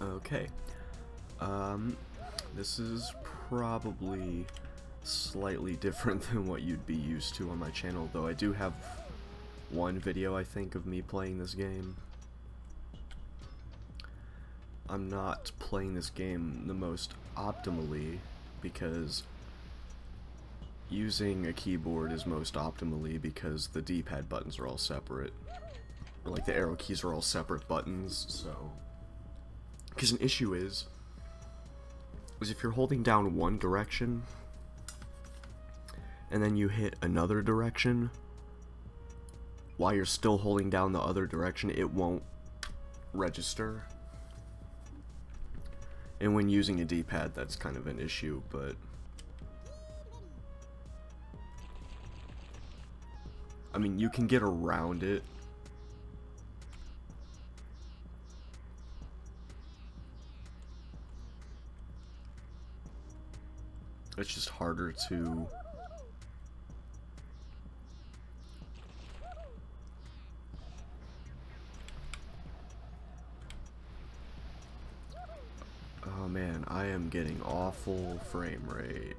Okay. This is probably slightly different than what you'd be used to on my channel, though I do have one video, I think, of me playing this game. I'm not playing this game the most optimally, because using a keyboard is most optimally because the D-pad buttons are all separate. Or, like, the arrow keys are all separate buttons, so... Because an issue is if you're holding down one direction, and then you hit another direction, while you're still holding down the other direction, it won't register. And when using a D-pad, that's kind of an issue, but... I mean, you can get around it. It's just harder to... Oh man, I am getting awful frame rate.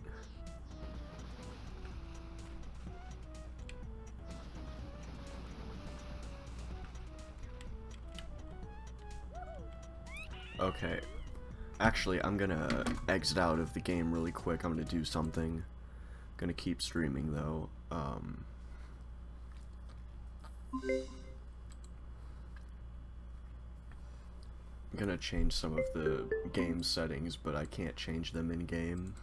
Okay. Actually, I'm gonna exit out of the game really quick. I'm gonna do something. Gonna keep streaming though. I'm gonna change some of the game settings, but I can't change them in game.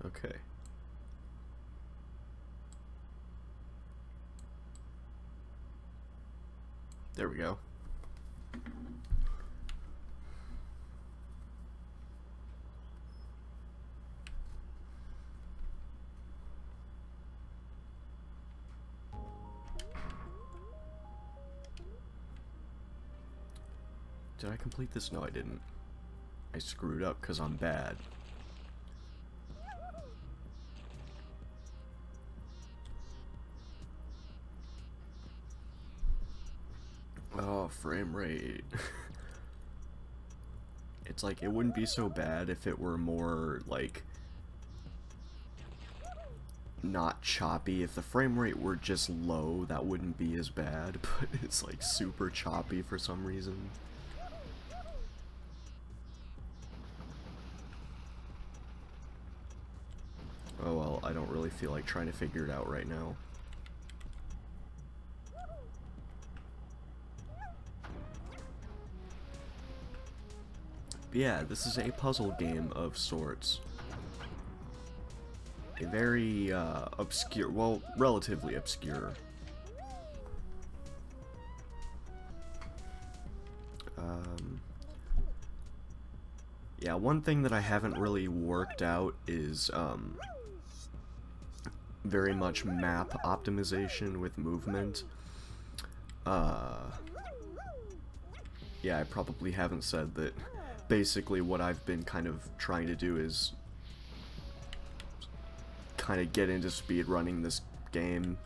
Okay. There we go. Did I complete this? No, I didn't. I screwed up because I'm bad. Oh, frame rate. It's like, it wouldn't be so bad if it were more, like, not choppy. If the frame rate were just low, that wouldn't be as bad, but it's, like, super choppy for some reason. Oh well, I don't really feel like trying to figure it out right now. But yeah, this is a puzzle game of sorts. A very, obscure, well, relatively obscure. Yeah, one thing that I haven't really worked out is, very much map optimization with movement. Yeah, I probably haven't said that. Basically, what I've been kind of trying to do is kind of get into speedrunning this game.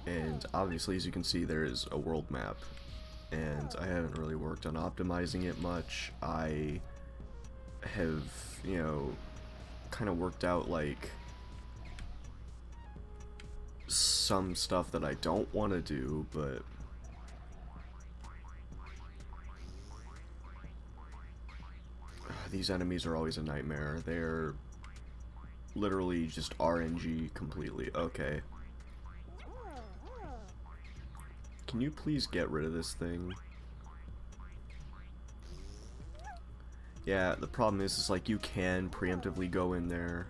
And obviously, as you can see, there is a world map, and I haven't really worked on optimizing it much. I have, you know, kind of worked out, like, some stuff that I don't want to do, but these enemies are always a nightmare. They're literally just RNG completely. Okay. Can you please get rid of this thing? Yeah, the problem is like you can preemptively go in there.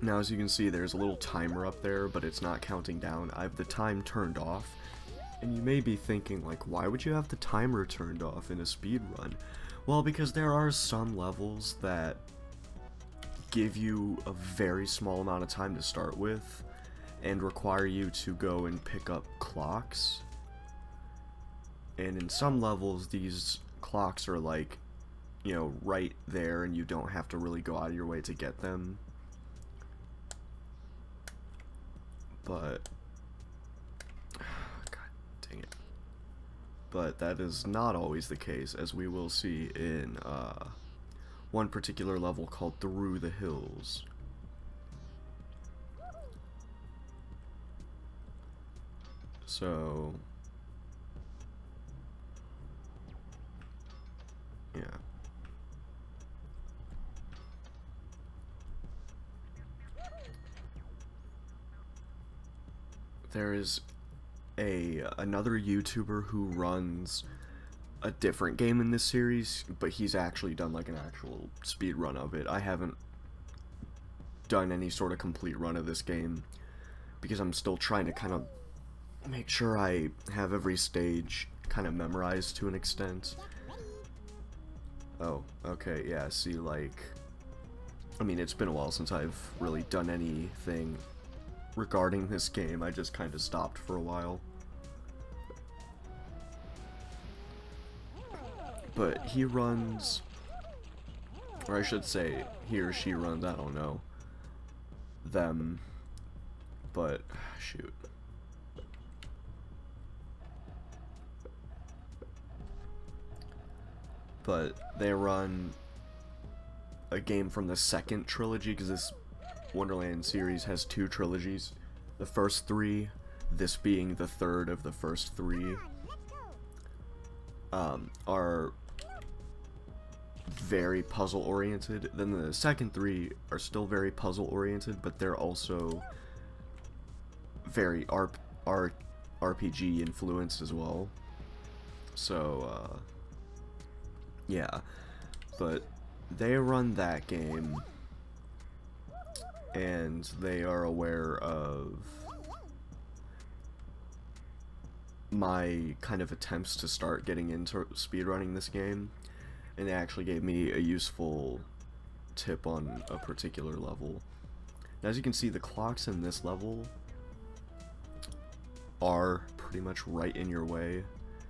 Now, as you can see, there's a little timer up there, but it's not counting down. I have the time turned off, and you may be thinking, like, why would you have the timer turned off in a speedrun? Well, because there are some levels that give you a very small amount of time to start with, and require you to go and pick up clocks. And in some levels, these clocks are like, you know, right there, and you don't have to really go out of your way to get them. But, god dang it. But that is not always the case, as we will see in one particular level called Through the Hills. So, yeah. There is another YouTuber who runs a different game in this series, but he's actually done like an actual speed run of it. I haven't done any sort of complete run of this game because I'm still trying to kind of make sure I have every stage kind of memorized to an extent. Oh, okay, yeah, see, like, I mean, it's been a while since I've really done anything regarding this game. I just kind of stopped for a while. But he runs, or I should say, he or she runs, I don't know, them, but, shoot. But they run a game from the second trilogy, because this Wonderland series has 2 trilogies. The first 3, this being the third of the first 3, are very puzzle oriented. Then the second 3 are still very puzzle oriented, but they're also very RPG influenced as well. So yeah, but they run that game, and they are aware of my kind of attempts to start getting into speedrunning this game, and they actually gave me a useful tip on a particular level. Now, as you can see, the clocks in this level are pretty much right in your way,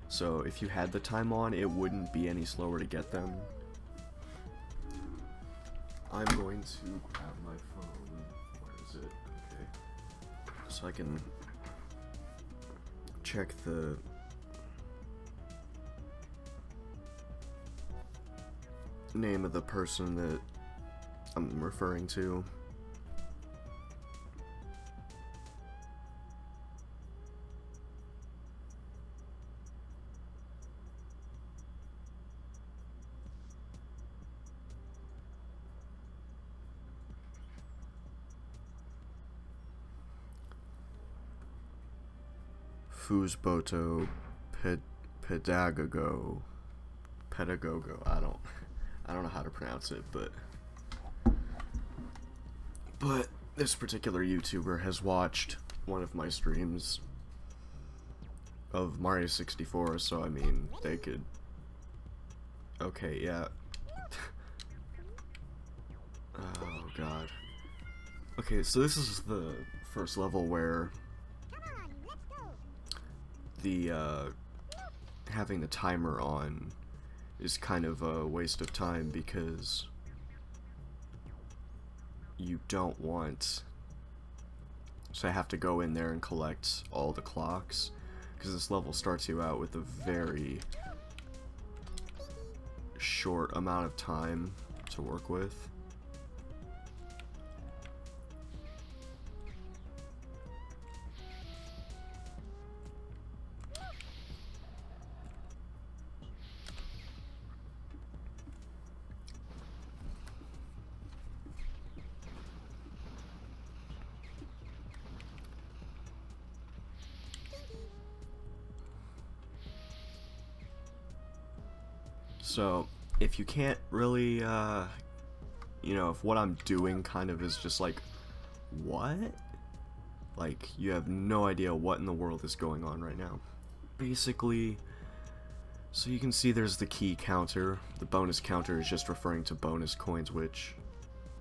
so if you had the time on, it wouldn't be any slower to get them. I'm going to grab my phone. Where is it? Okay. So I can check the name of the person that I'm referring to. Fusboto Pedagogo. I don't know how to pronounce it, but this particular YouTuber has watched one of my streams of Mario 64, so I mean, they could. Okay, yeah. Oh god. Okay, so this is the first level where the having the timer on is kind of a waste of time, because you don't want to have to go in there and collect all the clocks, because this level starts you out with a very short amount of time to work with. So, if you can't really, you know, if what I'm doing kind of is just like, what? Like, you have no idea what in the world is going on right now. Basically, so you can see there's the key counter. The bonus counter is just referring to bonus coins, which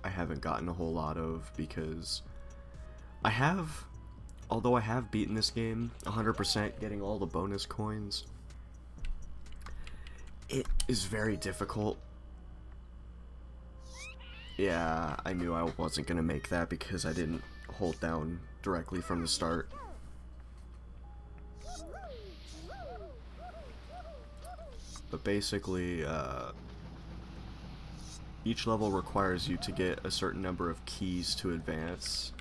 I haven't gotten a whole lot of because I have, although I have beaten this game 100% getting all the bonus coins, it is very difficult. Yeah, I knew I wasn't gonna make that because I didn't hold down directly from the start. But basically, each level requires you to get a certain number of keys to advance.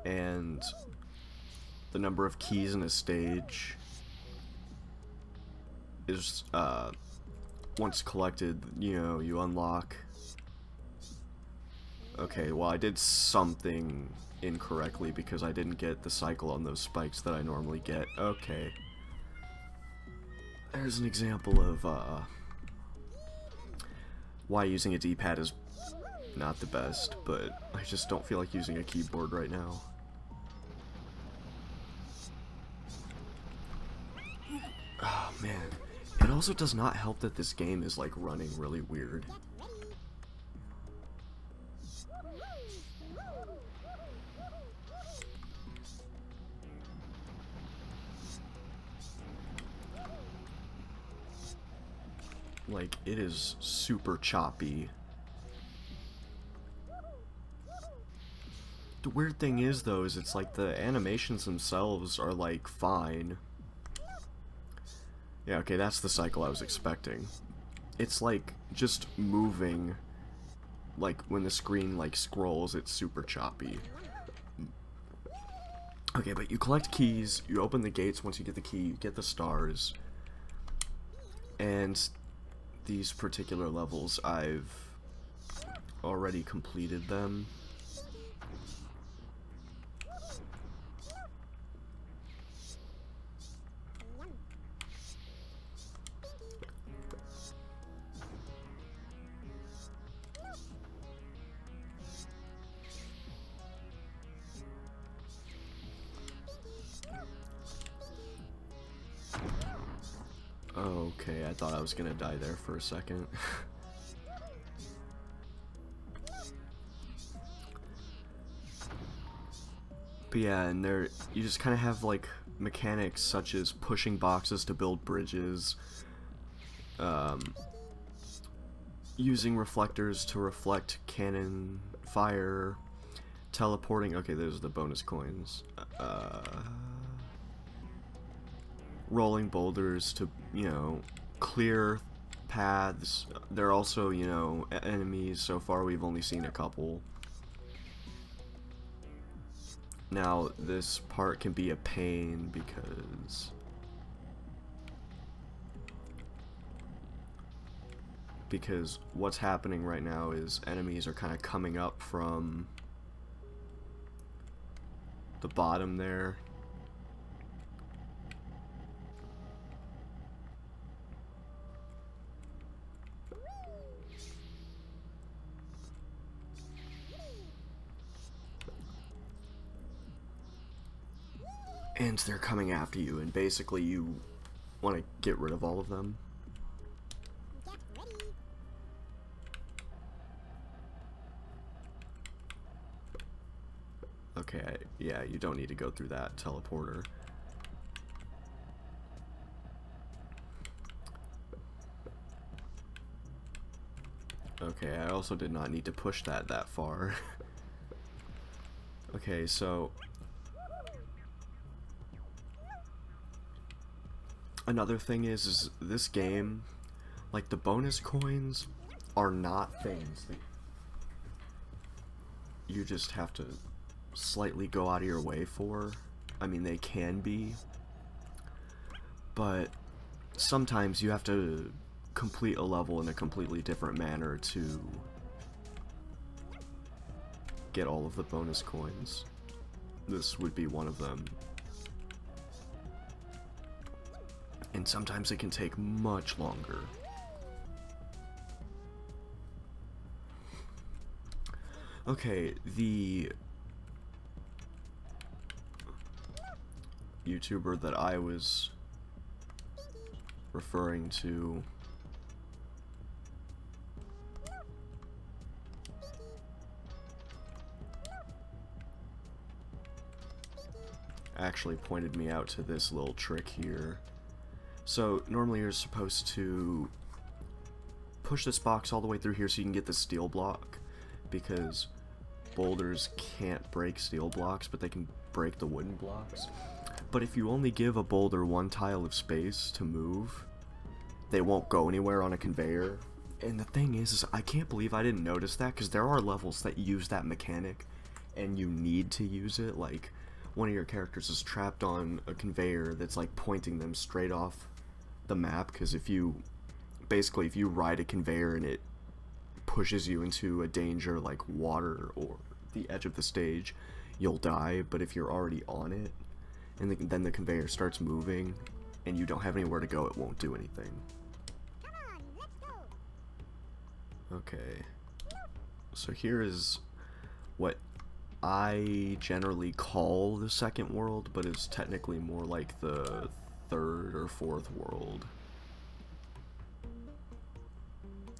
And the number of keys in a stage is, once collected, you know, you unlock. Okay, well, I did something incorrectly because I didn't get the cycle on those spikes that I normally get. Okay. There's an example of, why using a D-pad is not the best, but I just don't feel like using a keyboard right now. Oh, man. It also does not help that this game is, like, running really weird. Like, it is super choppy. The weird thing is, though, is it's like the animations themselves are, like, fine. Yeah, okay, that's the cycle I was expecting. It's, like, just moving. Like, when the screen, like, scrolls, it's super choppy. Okay, but you collect keys, you open the gates once you get the key, you get the stars. And these particular levels, I've already completed them. Okay, I thought I was gonna die there for a second. But yeah, and there, you just kind of have, like, mechanics such as pushing boxes to build bridges, using reflectors to reflect cannon fire, teleporting, okay, those are the bonus coins, rolling boulders to, you know, clear paths. They're also, you know, enemies. So far we've only seen a couple. Now, this part can be a pain because what's happening right now is enemies are kind of coming up from the bottom there. And they're coming after you, and basically you want to get rid of all of them. Okay, yeah, you don't need to go through that teleporter. Okay, I also did not need to push that far. Okay, so another thing is this game, like, the bonus coins are not things that you just have to slightly go out of your way for. I mean, they can be, but sometimes you have to complete a level in a completely different manner to get all of the bonus coins. This would be one of them. And sometimes it can take much longer. Okay, the YouTuber that I was referring to actually pointed me out to this little trick here. So normally you're supposed to push this box all the way through here so you can get the steel block, because boulders can't break steel blocks, but they can break the wooden blocks. But if you only give a boulder one tile of space to move, they won't go anywhere on a conveyor. And the thing is I can't believe I didn't notice that, because there are levels that use that mechanic and you need to use it. Like, one of your characters is trapped on a conveyor that's like pointing them straight off the map, because if you ride a conveyor and it pushes you into a danger like water or the edge of the stage, you'll die. But if you're already on it and then the conveyor starts moving and you don't have anywhere to go, it won't do anything. Okay, so here is what I generally call the second world, but is technically more like the third or fourth world.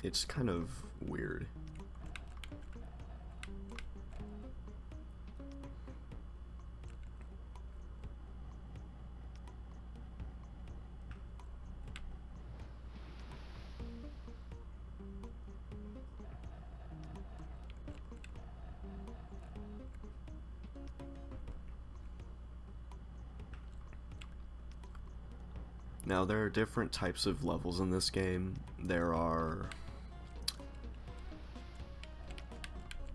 It's kind of weird. Now, there are different types of levels in this game. There are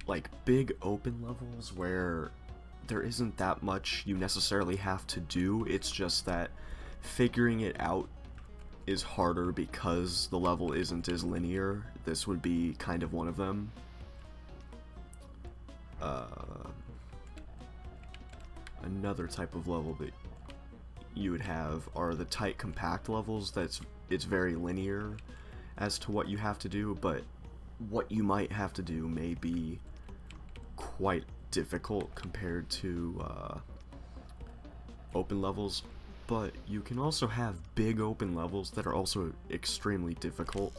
like big open levels where there isn't that much you necessarily have to do. It's just that figuring it out is harder because the level isn't as linear. This would be kind of one of them. Another type of level that you would have are the tight compact levels. It's very linear as to what you have to do, but what you might have to do may be quite difficult compared to open levels. But you can also have big open levels that are also extremely difficult.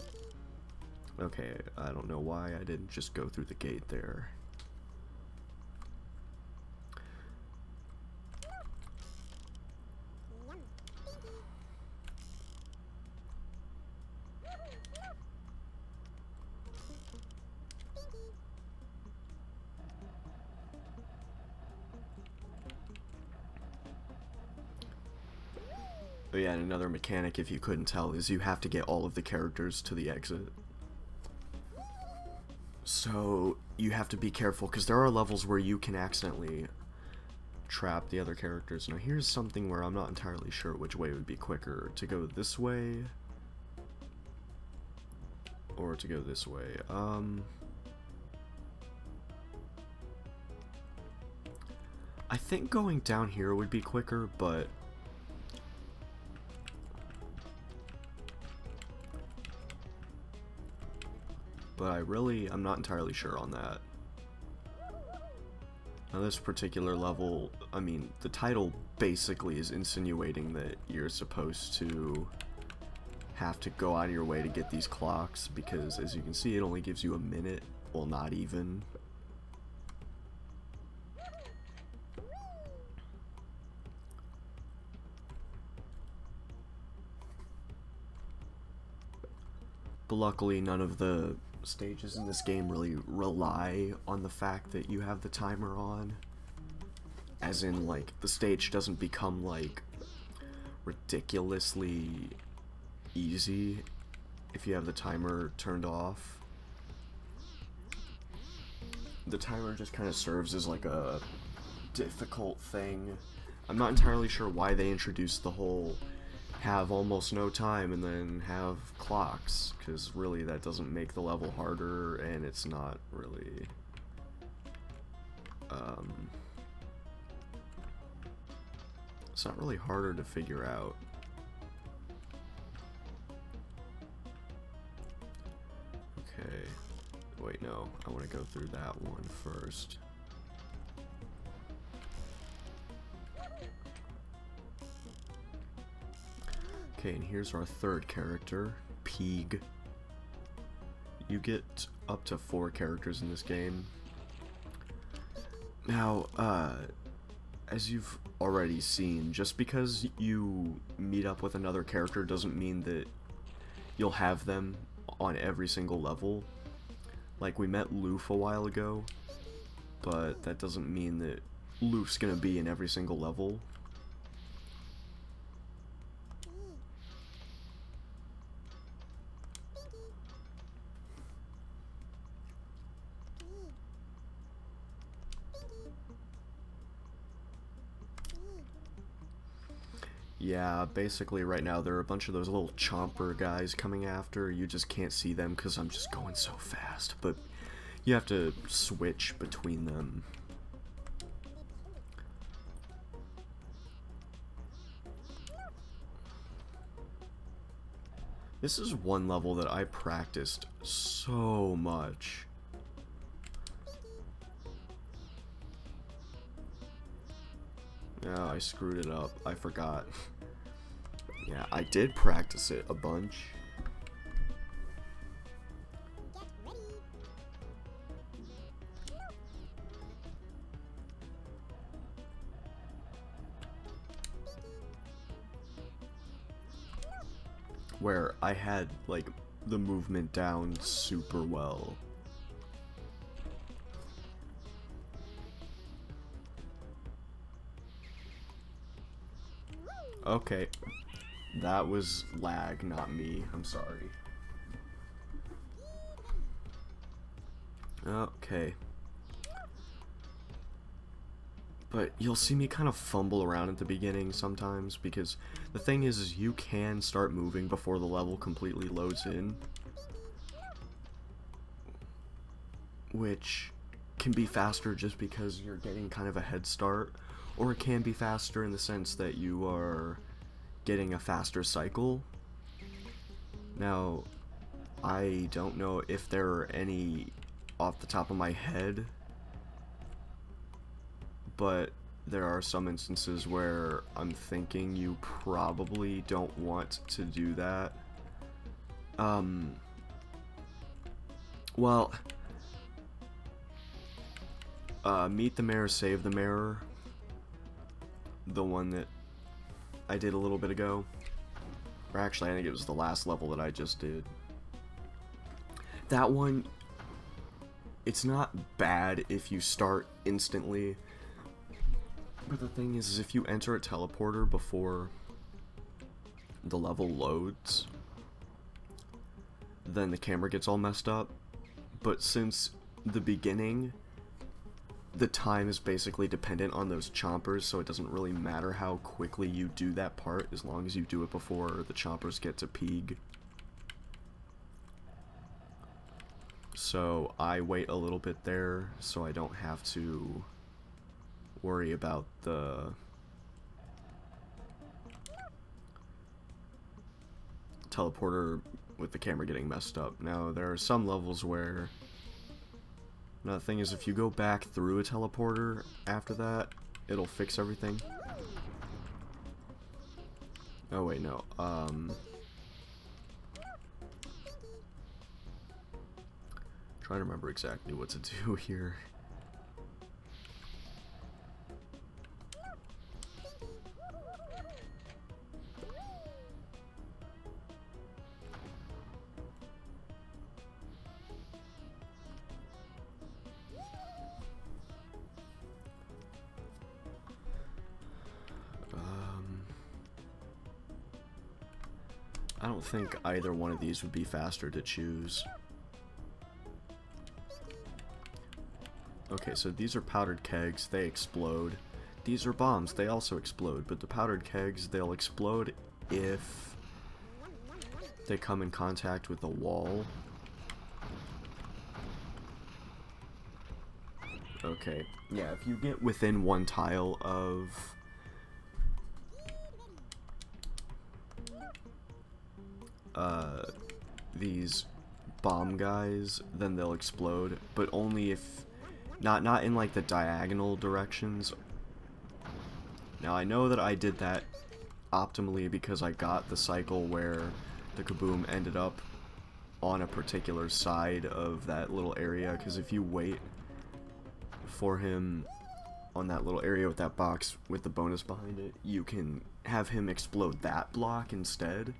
Okay, I don't know why I didn't just go through the gate there. Oh yeah, and another mechanic, if you couldn't tell, is you have to get all of the characters to the exit. So you have to be careful, because there are levels where you can accidentally trap the other characters. Now here's something where I'm not entirely sure which way would be quicker, to go this way or to go this way. I think going down here would be quicker, but I'm not entirely sure on that. Now this particular level, I mean, the title basically is insinuating that you're supposed to have to go out of your way to get these clocks, because as you can see, it only gives you a minute. Well, not even. But luckily, none of the stages in this game really rely on the fact that you have the timer on. As in, like, the stage doesn't become, like, ridiculously easy if you have the timer turned off. The timer just kind of serves as, like, a difficult thing. I'm not entirely sure why they introduced the whole have almost no time and then have clocks, because really that doesn't make the level harder, and it's not really harder to figure out. Okay. Wait, no. I want to go through that one first. Okay, and here's our third character, Peeg. You get up to 4 characters in this game. Now, as you've already seen, just because you meet up with another character doesn't mean that you'll have them on every single level. Like, we met Loof a while ago, but that doesn't mean that Loof's gonna be in every single level. Yeah, basically right now there are a bunch of those little chomper guys coming after. You just can't see them because I'm just going so fast, but you have to switch between them. This is one level that I practiced so much. Yeah, I screwed it up. I forgot. Yeah, I did practice it a bunch. Where I had, like, the movement down super well. Okay, that was lag, not me. I'm sorry. Okay. But you'll see me kind of fumble around at the beginning sometimes, because the thing is you can start moving before the level completely loads in. Which can be faster just because you're getting kind of a head start, or it can be faster in the sense that you are getting a faster cycle. Now, I don't know if there are any off the top of my head, but there are some instances where I'm thinking you probably don't want to do that. Well, Meet the Mayor, Save the Mayor, the one that I did a little bit ago, or actually I think it was the last level that I just did. That one, it's not bad if you start instantly, but the thing is if you enter a teleporter before the level loads, then the camera gets all messed up. But since the beginning, the time is basically dependent on those chompers, so it doesn't really matter how quickly you do that part as long as you do it before the chompers get to Peeg. So I wait a little bit there so I don't have to worry about the teleporter with the camera getting messed up. Now there are some levels where, now the thing is, if you go back through a teleporter after that, it'll fix everything. Oh wait, no. Trying to remember exactly what to do here. I don't think either one of these would be faster to choose. Okay, so these are powdered kegs, they explode. These are bombs, they also explode, but the powdered kegs, they'll explode if they come in contact with a wall. Okay, yeah, if you get within one tile of these bomb guys, then they'll explode, but only if not in like the diagonal directions. Now I know that I did that optimally because I got the cycle where the kaboom ended up on a particular side of that little area, because if you wait for him on that little area with that box with the bonus behind it, you can have him explode that block instead,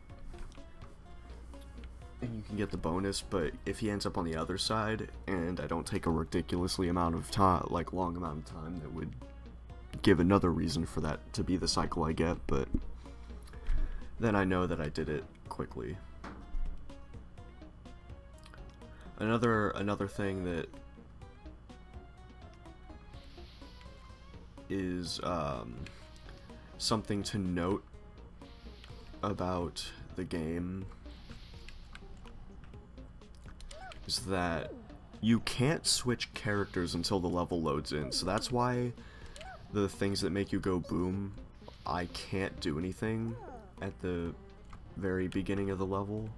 and you can get the bonus. But if he ends up on the other side and I don't take a ridiculously amount of time, like long amount of time, that would give another reason for that to be the cycle I get, but then I know that I did it quickly. Another thing that is something to note about the game is that you can't switch characters until the level loads in. So that's why the things that make you go boom, I can't do anything at the very beginning of the level.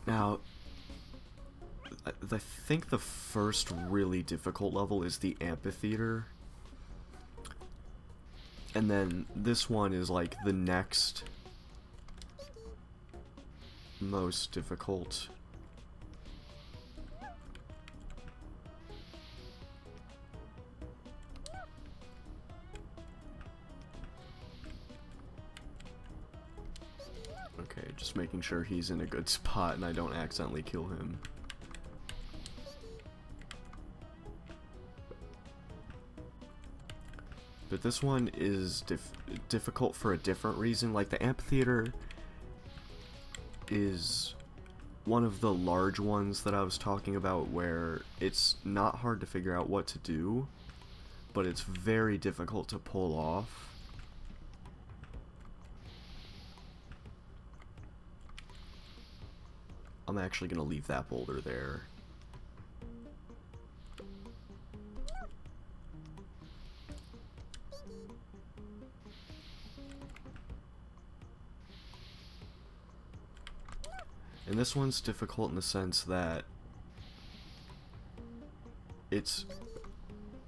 Now, I think the first really difficult level is the amphitheater, and then this one is like the next most difficult. Okay, just making sure he's in a good spot and I don't accidentally kill him. But this one is difficult for a different reason. Like, the amphitheater is one of the large ones that I was talking about, where it's not hard to figure out what to do, but it's very difficult to pull off. I'm actually going to leave that boulder there. And this one's difficult in the sense that it's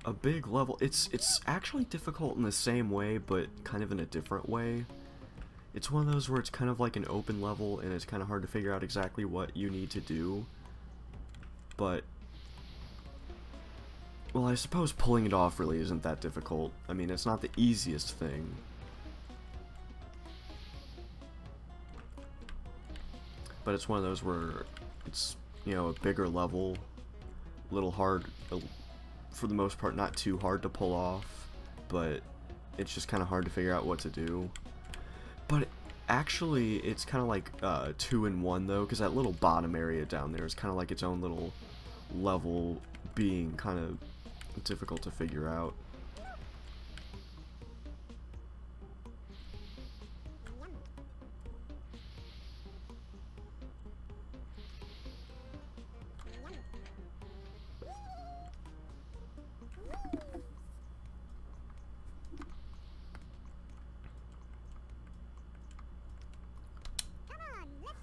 a big level. It's actually difficult in the same way, but kind of in a different way. It's one of those where it's kind of like an open level, and it's kind of hard to figure out exactly what you need to do. But, well, I suppose pulling it off really isn't that difficult. I mean, it's not the easiest thing. But it's one of those where it's, you know, a bigger level, a little hard, for the most part not too hard to pull off, but it's just kind of hard to figure out what to do. But actually, it's kind of like 2-in-1 though, because that little bottom area down there is kind of like its own little level, being kind of difficult to figure out.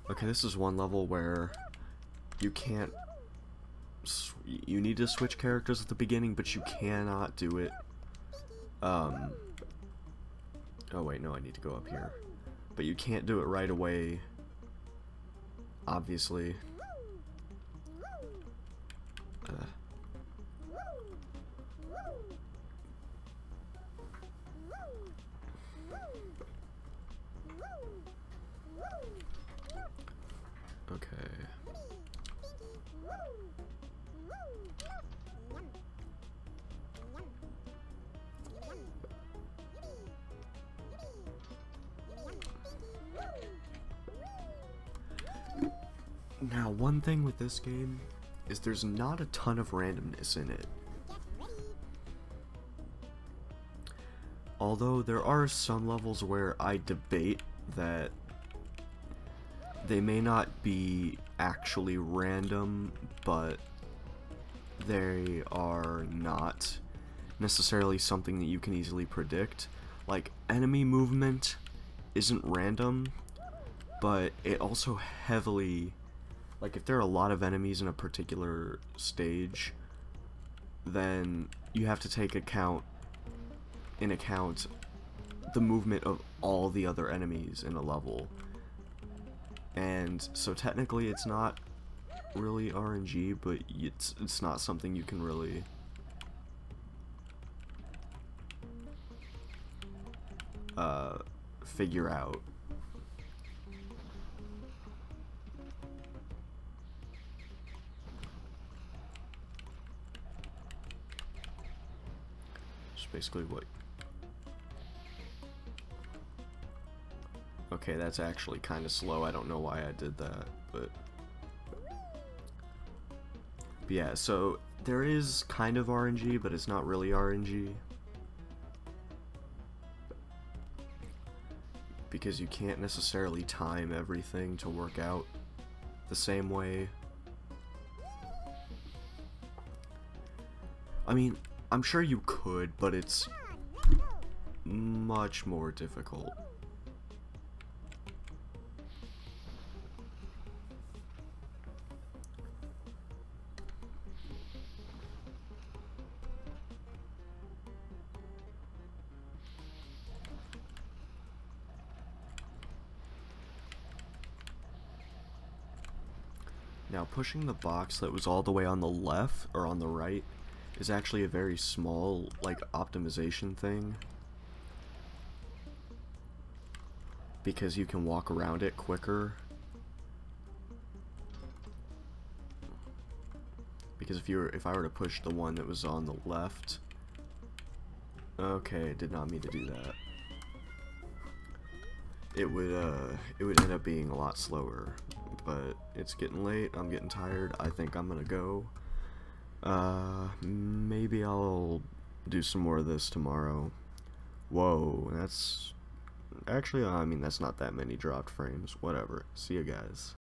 Okay, this is one level where you can't, you need to switch characters at the beginning, but you cannot do it, oh wait, no, I need to go up here, but you can't do it right away, obviously. Okay. Now, one thing with this game is there's not a ton of randomness in it. Although there are some levels where I debate that they may not be actually random, but they are not necessarily something that you can easily predict. Like, enemy movement isn't random, but it also heavily, like, if there are a lot of enemies in a particular stage, then you have to take account the movement of all the other enemies in a level. And so technically it's not really RNG, but it's not something you can really figure out. Just basically what. Okay, that's actually kind of slow. I don't know why I did that, but yeah, so there is kind of RNG, but it's not really RNG. Because you can't necessarily time everything to work out the same way. I mean, I'm sure you could, but it's much more difficult. Now, pushing the box that was all the way on the left, or on the right, is actually a very small, like, optimization thing. Because you can walk around it quicker. Because if I were to push the one that was on the left... Okay, did not mean to do that. It would end up being a lot slower. But it's getting late, I'm getting tired, I think I'm gonna go. Maybe I'll do some more of this tomorrow. Whoa, that's... Actually, I mean, that's not that many dropped frames. Whatever. See you guys.